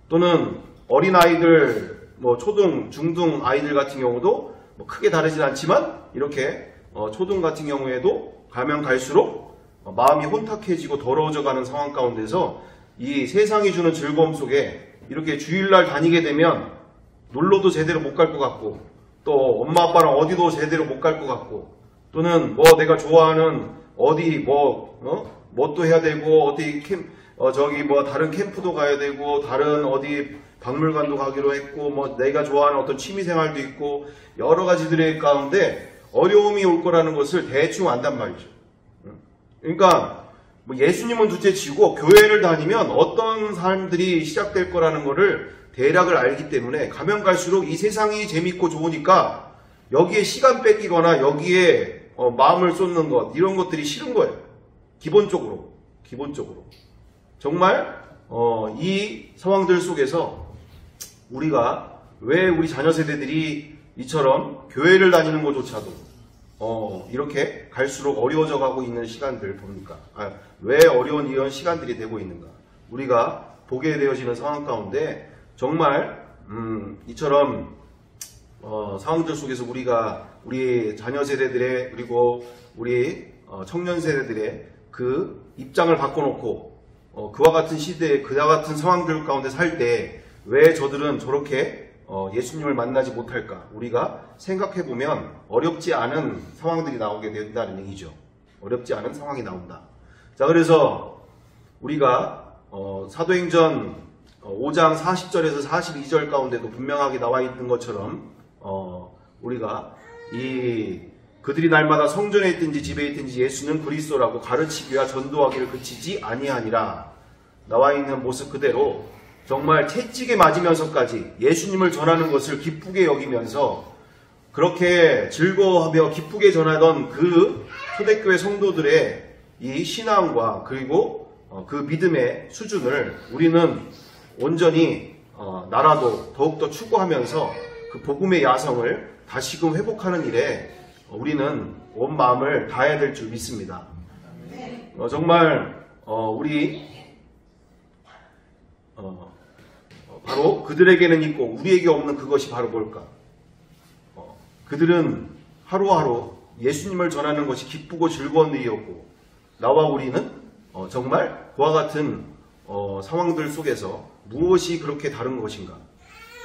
또는 어린아이들 초등, 중등 아이들 같은 경우도 크게 다르진 않지만 이렇게 초등 같은 경우에도 가면 갈수록 마음이 혼탁해지고 더러워져 가는 상황 가운데서 이 세상이 주는 즐거움 속에 이렇게 주일날 다니게 되면 놀러도 제대로 못 갈 것 같고 또 엄마 아빠랑 어디도 제대로 못 갈 것 같고 또는 내가 좋아하는 어디 뭣도 해야 되고 어디 다른 캠프도 가야 되고 다른 어디 박물관도 가기로 했고 내가 좋아하는 어떤 취미생활도 있고 여러 가지들의 가운데 어려움이 올 거라는 것을 대충 안단 말이죠. 그러니까 예수님은 둘째치고 교회를 다니면 어떤 사람들이 시작될 거라는 것을 대략을 알기 때문에 가면 갈수록 이 세상이 재밌고 좋으니까 여기에 시간 뺏기거나 여기에 마음을 쏟는 것 이런 것들이 싫은 거예요. 기본적으로 정말 이 상황들 속에서 우리가 왜 우리 자녀 세대들이 이처럼 교회를 다니는 것조차도 이렇게 갈수록 어려워져 가고 있는 시간들 봅니까? 왜 어려운 이런 시간들이 되고 있는가? 우리가 보게 되어지는 상황 가운데 정말 이처럼 상황들 속에서 우리가 우리 자녀 세대들의 그리고 우리 청년 세대들의 그 입장을 바꿔놓고 그와 같은 시대에 그와 같은 상황들 가운데 살 때 왜 저들은 저렇게 예수님을 만나지 못할까? 우리가 생각해보면 어렵지 않은 상황들이 나오게 된다는 얘기죠. 어렵지 않은 상황이 나온다. 자, 그래서 우리가 사도행전 5장 40절에서 42절 가운데도 분명하게 나와 있는 것처럼 우리가 그들이 날마다 성전에 있든지 집에 있든지 예수는 그리스도라고 가르치기와 전도하기를 그치지 아니하니라. 나와 있는 모습 그대로 정말 채찍에 맞으면서까지 예수님을 전하는 것을 기쁘게 여기면서 그렇게 즐거워하며 기쁘게 전하던 그 초대교회 성도들의 이 신앙과 그리고 그 믿음의 수준을 우리는 온전히 나라도 더욱더 추구하면서 그 복음의 야성을 다시금 회복하는 일에 우리는 온 마음을 다해야 될 줄 믿습니다. 정말 우리 바로 그들에게는 있고 우리에게 없는 그것이 바로 뭘까? 그들은 하루하루 예수님을 전하는 것이 기쁘고 즐거운 일이었고 나와 우리는 정말 그와 같은 상황들 속에서 무엇이 그렇게 다른 것인가?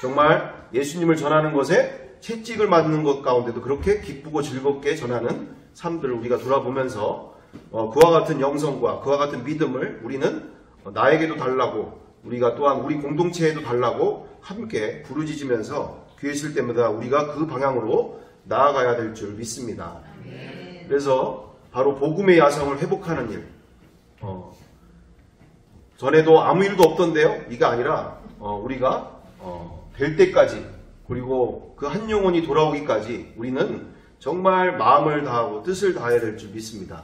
정말 예수님을 전하는 것에 채찍을 맞는 것 가운데도 그렇게 기쁘고 즐겁게 전하는 삶들을 우리가 돌아보면서 그와 같은 영성과 그와 같은 믿음을 우리는 나에게도 달라고 우리가 또한 우리 공동체에도 달라고 함께 부르짖으면서 기회 있을 때마다 우리가 그 방향으로 나아가야 될 줄 믿습니다. 그래서 바로 복음의 야성을 회복하는 일. 전에도 아무 일도 없던데요? 이게 아니라 우리가 될 때까지 그리고 그 한 영혼이 돌아오기까지 우리는 정말 마음을 다하고 뜻을 다해야 될 줄 믿습니다.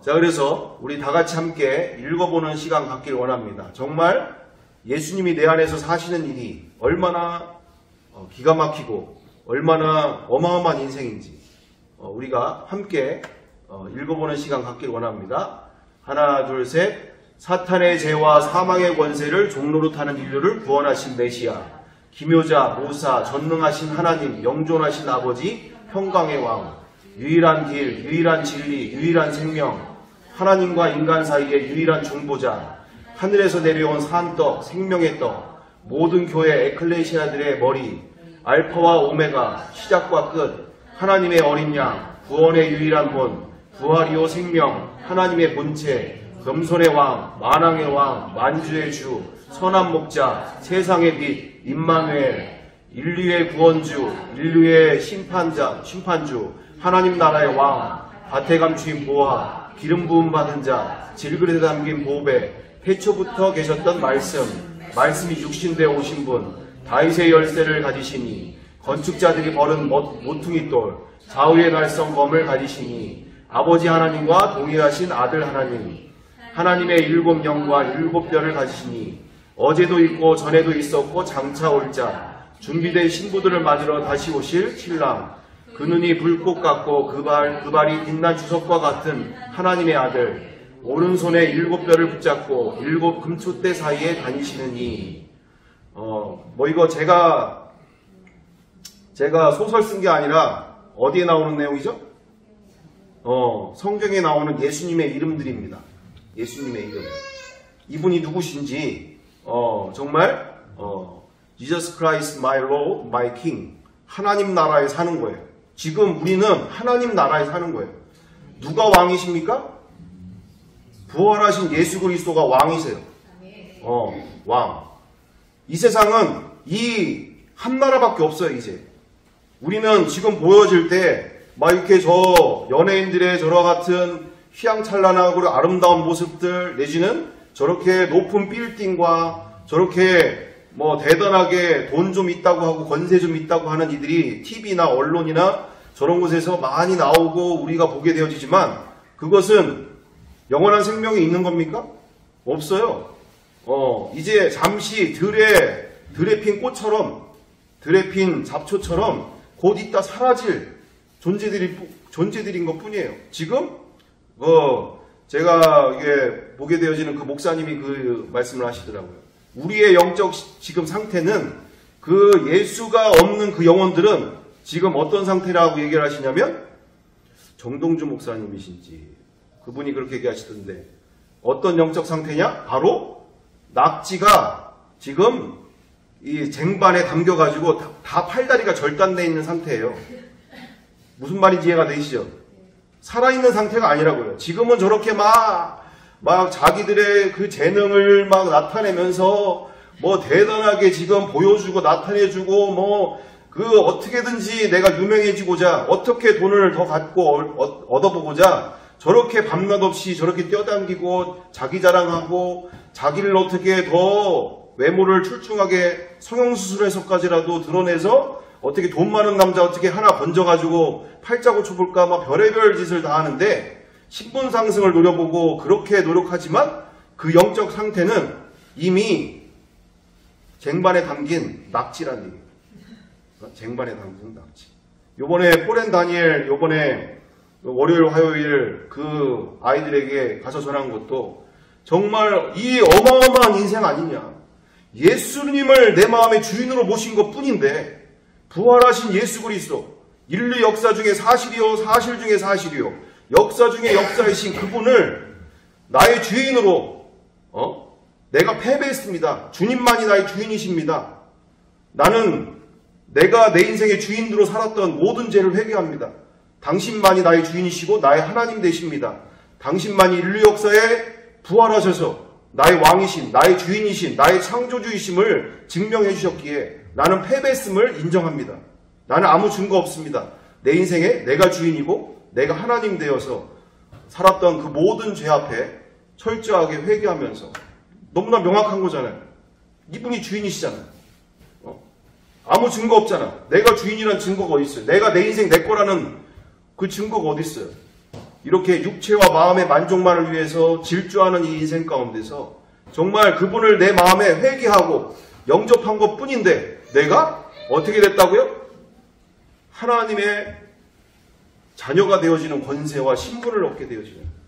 자, 그래서 우리 다 같이 함께 읽어보는 시간 갖길 원합니다. 정말 예수님이 내 안에서 사시는 일이 얼마나 기가 막히고 얼마나 어마어마한 인생인지 우리가 함께 읽어보는 시간 갖길 원합니다. 하나, 둘, 셋. 사탄의 죄와 사망의 권세를 종로로 타는 인류를 구원하신 메시아, 기묘자, 모사, 전능하신 하나님, 영존하신 아버지, 평강의 왕, 유일한 길, 유일한 진리, 유일한 생명, 하나님과 인간 사이의 유일한 중보자, 하늘에서 내려온 산떡, 생명의 떡, 모든 교회 에클레시아들의 머리, 알파와 오메가, 시작과 끝, 하나님의 어린 양, 구원의 유일한 본, 부활이요 생명, 하나님의 본체, 겸손의 왕, 만왕의 왕, 만주의 주, 선한 목자, 세상의 빛, 임마누엘, 인류의 구원주, 인류의 심판주, 하나님 나라의 왕, 밭에 감추인 보화, 기름 부음 받은 자, 질그릇에 담긴 보배, 태초부터 계셨던 말씀이 육신되어 오신 분, 다윗의 열쇠를 가지시니, 건축자들이 버른 모퉁이 돌, 좌우의 날성 검을 가지시니, 아버지 하나님과 동일하신 아들 하나님, 하나님의 일곱 영과 일곱 별을 가지시니, 어제도 있고 전에도 있었고 장차 올 자, 준비된 신부들을 맞으러 다시 오실 신랑, 그 눈이 불꽃 같고 그 발이 빛난 주석과 같은 하나님의 아들, 오른손에 일곱 별을 붙잡고 일곱 금촛대 사이에 다니시느니. 이거 제가 소설 쓴 게 아니라 어디에 나오는 내용이죠? 성경에 나오는 예수님의 이름들입니다. 예수님의 이름. 이분이 누구신지 정말 Jesus Christ my Lord, my King. 하나님 나라에 사는 거예요. 지금 우리는 하나님 나라에 사는 거예요. 누가 왕이십니까? 부활하신 예수 그리스도가 왕이세요. 왕. 이 세상은 이 한 나라밖에 없어요, 이제. 우리는 지금 보여질 때 막 이렇게 저 연예인들의 저와 같은 휘황찬란하고 아름다운 모습들 내지는 저렇게 높은 빌딩과 저렇게 대단하게 돈 좀 있다고 하고 권세 좀 있다고 하는 이들이 TV나 언론이나 저런 곳에서 많이 나오고 우리가 보게 되어지지만 그것은 영원한 생명이 있는 겁니까? 없어요. 이제 잠시 들에 핀 꽃처럼 들에 핀 잡초처럼 곧 있다 사라질 존재들인 것 뿐이에요. 지금 제가 이게 보게 되어지는 그 목사님이 그 말씀을 하시더라고요. 우리의 영적 지금 상태는 그 예수가 없는 그 영혼들은 지금 어떤 상태라고 얘기를 하시냐면 정동주 목사님이신지 그분이 그렇게 얘기하시던데 어떤 영적 상태냐? 바로 낙지가 지금 이 쟁반에 담겨가지고 다 팔다리가 절단되어 있는 상태예요. 무슨 말인지 이해가 되시죠? 살아있는 상태가 아니라고요. 지금은 저렇게 막 자기들의 그 재능을 막 나타내면서 뭐 대단하게 지금 보여주고 나타내주고 뭐 그 어떻게든지 내가 유명해지고자 어떻게 돈을 더 갖고 얻어보고자 저렇게 밤낮 없이 저렇게 뛰어당기고 자기 자랑하고 자기를 어떻게 더 외모를 출중하게 성형수술해서까지라도 드러내서 어떻게 돈 많은 남자 어떻게 하나 건져가지고 팔자고 볼까 막 별의별 짓을 다 하는데 신분 상승을 노려보고 그렇게 노력하지만 그 영적 상태는 이미 쟁반에 담긴 낙지라는 얘기예요. 쟁반에 담긴 낙지. 요번에 폴 앤 다니엘 요번에 월요일 화요일 그 아이들에게 가서 전한 것도 정말 이 어마어마한 인생 아니냐. 예수님을 내 마음의 주인으로 모신 것 뿐인데 부활하신 예수 그리스도 인류 역사 중에 사실이요 사실 중에 사실이요 역사 중에 역사이신 그분을 나의 주인으로 내가 패배했습니다. 주님만이 나의 주인이십니다. 나는 내가 내 인생의 주인으로 살았던 모든 죄를 회개합니다. 당신만이 나의 주인이시고 나의 하나님 되십니다. 당신만이 인류 역사에 부활하셔서 나의 왕이신, 나의 주인이신, 나의 창조주이심을 증명해 주셨기에 나는 패배했음을 인정합니다. 나는 아무 증거 없습니다. 내 인생에 내가 주인이고 내가 하나님 되어서 살았던 그 모든 죄 앞에 철저하게 회개하면서 너무나 명확한 거잖아요. 이분이 주인이시잖아요. 아무 증거 없잖아. 내가 주인이란 증거가 어디 있어요? 내가 내 인생 내 거라는 그 증거가 어디 있어요? 이렇게 육체와 마음의 만족만을 위해서 질주하는 이 인생 가운데서 정말 그분을 내 마음에 회개하고 영접한 것 뿐인데 내가 어떻게 됐다고요? 하나님의 자녀가 되어지는 권세와 신분을 얻게 되어지는.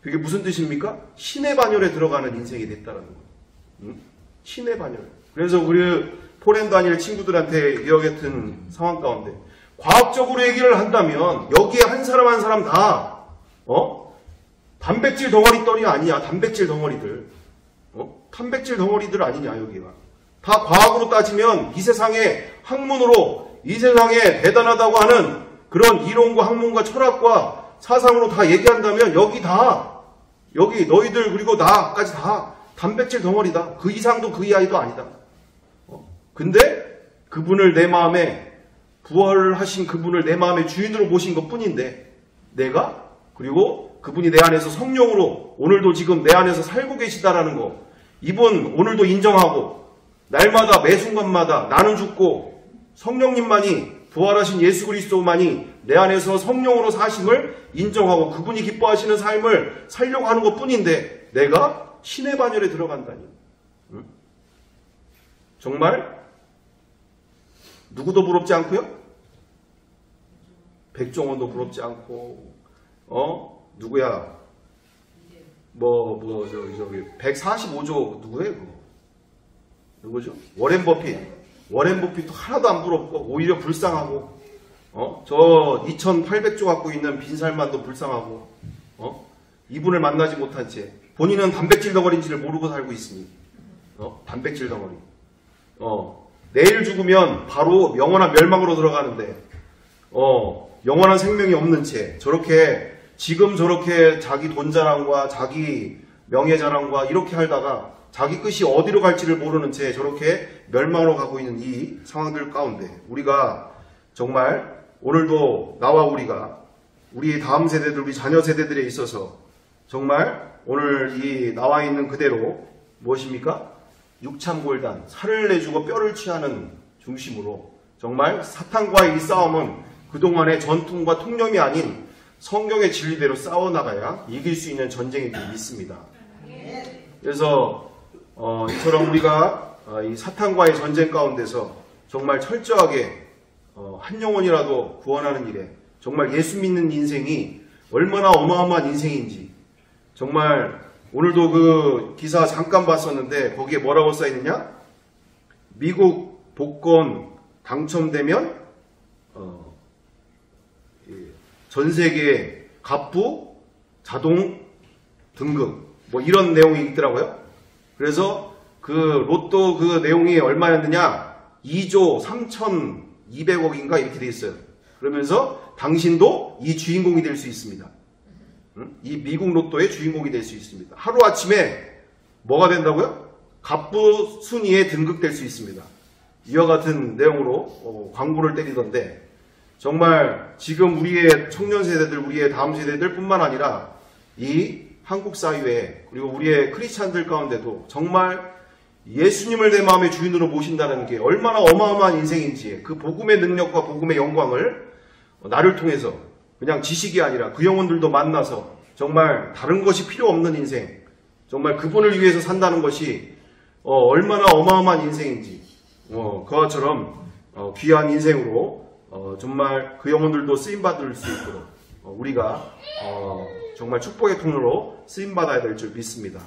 그게 무슨 뜻입니까? 신의 반열에 들어가는 인생이 됐다는 거예요. 신의 반열. 그래서 우리 폴 앤 다니엘 친구들한테 이와 같은 상황 가운데 과학적으로 얘기를 한다면 여기에 한 사람 한 사람 다 단백질 덩어리 떨이 아니야. 단백질 덩어리들. 단백질 덩어리들 아니냐 여기가. 다 과학으로 따지면 이 세상의 학문으로 이 세상에 대단하다고 하는 그런 이론과 학문과 철학과 사상으로 다 얘기한다면 여기 너희들 그리고 나까지 다 단백질 덩어리다. 그 이상도 그 이하도 아니다. 근데 그분을 내 마음에 부활하신 그분을 내 마음의 주인으로 모신 것 뿐인데 내가 그리고 그분이 내 안에서 성령으로 오늘도 지금 내 안에서 살고 계시다라는 거 이분 오늘도 인정하고 날마다 매 순간마다 나는 죽고 성령님만이 부활하신 예수 그리스도만이 내 안에서 성령으로 사심을 인정하고 그분이 기뻐하시는 삶을 살려고 하는 것 뿐인데 내가 신의 반열에 들어간다니. 정말 누구도 부럽지 않고요? 백종원도 부럽지 않고 누구야? 저기 145조 누구예요? 그거? 누구죠? 워렌 버핏. 워렌 버핏도 하나도 안 부럽고 오히려 불쌍하고 저 2800조 갖고 있는 빈살만도 불쌍하고 이분을 만나지 못한 채 본인은 단백질 덩어리인지를 모르고 살고 있으니 단백질 덩어리. 내일 죽으면 바로 영원한 멸망으로 들어가는데 영원한 생명이 없는 채 저렇게 지금 저렇게 자기 돈 자랑과 자기 명예 자랑과 이렇게 하다가 자기 끝이 어디로 갈지를 모르는 채 저렇게 멸망으로 가고 있는 이 상황들 가운데 우리가 정말 오늘도 나와 우리가 우리 다음 세대들 우리 자녀 세대들에 있어서 정말 오늘 이 나와 있는 그대로 무엇입니까? 육창골단, 살을 내주고 뼈를 취하는 중심으로 정말 사탄과의 이 싸움은 그동안의 전통과 통념이 아닌 성경의 진리대로 싸워나가야 이길 수 있는 전쟁이 있습니다. 그래서 이처럼 우리가 이 사탄과의 전쟁 가운데서 정말 철저하게 한 영혼이라도 구원하는 일에 정말 예수 믿는 인생이 얼마나 어마어마한 인생인지 정말 오늘도 그 기사 잠깐 봤었는데 거기에 뭐라고 써있느냐? 미국 복권 당첨되면 전 세계 갑부 자동 등급 뭐 이런 내용이 있더라고요. 그래서 그 로또 그 내용이 얼마였느냐 2조 3,200억인가 이렇게 돼 있어요. 그러면서 당신도 이 주인공이 될 수 있습니다. 이 미국 로또의 주인공이 될 수 있습니다. 하루아침에 뭐가 된다고요? 갑부 순위에 등극될 수 있습니다. 이와 같은 내용으로 광고를 때리던데 정말 지금 우리의 청년 세대들, 우리의 다음 세대들 뿐만 아니라 이 한국 사회에 그리고 우리의 크리스찬들 가운데도 정말 예수님을 내 마음의 주인으로 모신다는 게 얼마나 어마어마한 인생인지 그 복음의 능력과 복음의 영광을 나를 통해서 그냥 지식이 아니라 그 영혼들도 만나서 정말 다른 것이 필요 없는 인생, 정말 그분을 위해서 산다는 것이 얼마나 어마어마한 인생인지 그와 처럼 귀한 인생으로 정말 그 영혼들도 쓰임받을 수 있도록 우리가 정말 축복의 통로로 쓰임받아야 될 줄 믿습니다.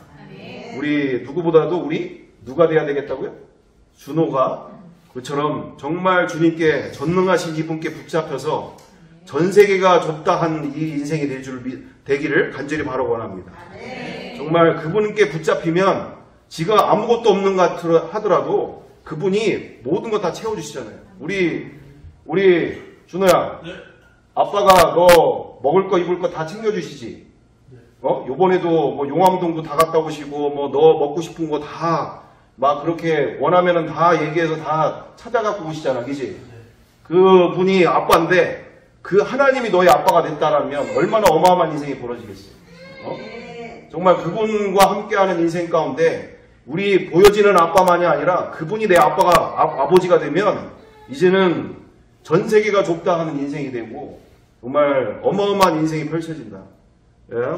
우리 누구보다도 우리 누가 돼야 되겠다고요? 준호가 그처럼 정말 주님께 전능하신 이분께 붙잡혀서 전 세계가 좁다 한 이 인생이 되기를 간절히 바라고 원합니다. 정말 그분께 붙잡히면 지가 아무것도 없는 것 하더라도 그분이 모든 거 다 채워주시잖아요. 우리 준호야, 아빠가 너 먹을 거 입을 거 다 챙겨주시지. 요번에도 뭐 용암동도 다 갔다 오시고 뭐 너 먹고 싶은 거 다 막 그렇게 원하면은 다 얘기해서 다 찾아갖고 오시잖아, 그지? 그분이 아빠인데 그 하나님이 너의 아빠가 됐다라면 얼마나 어마어마한 인생이 벌어지겠어요. 정말 그분과 함께하는 인생 가운데 우리 보여지는 아빠만이 아니라 그분이 내 아빠가 아버지가 되면 이제는 전 세계가 좁다 하는 인생이 되고 정말 어마어마한 인생이 펼쳐진다.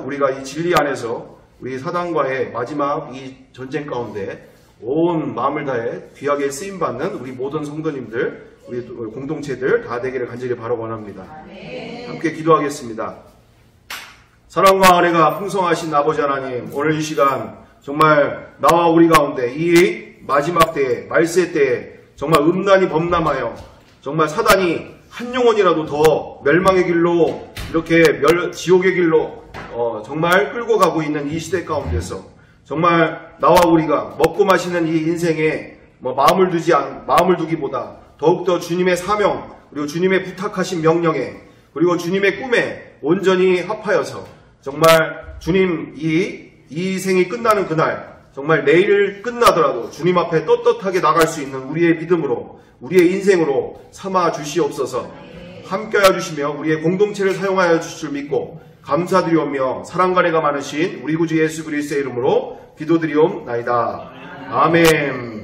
우리가 이 진리 안에서 우리 사단과의 마지막 이 전쟁 가운데 온 마음을 다해 귀하게 쓰임받는 우리 모든 성도님들, 우리 공동체들 다 되기를 간절히 바라고 원합니다. 함께 기도하겠습니다. 사랑과 은혜가 풍성하신 아버지 하나님, 오늘 이 시간 정말 나와 우리 가운데 이 마지막 때에, 말세 때에 정말 음란이 범람하여 정말 사단이 한 영혼이라도 더 멸망의 길로 이렇게 지옥의 길로 정말 끌고 가고 있는 이 시대 가운데서 정말 나와 우리가 먹고 마시는 이 인생에 마음을 두기보다 더욱더 주님의 사명 그리고 주님의 부탁하신 명령에 그리고 주님의 꿈에 온전히 합하여서 정말 주님 이 생이 끝나는 그날 정말 내일 끝나더라도 주님 앞에 떳떳하게 나갈 수 있는 우리의 믿음으로 우리의 인생으로 삼아 주시옵소서. 함께하여 주시며 우리의 공동체를 사용하여 주실 줄 믿고 감사드리오며 사랑과 은혜가 많으신 우리 구주 예수 그리스도의 이름으로 기도드리옵나이다. 아멘.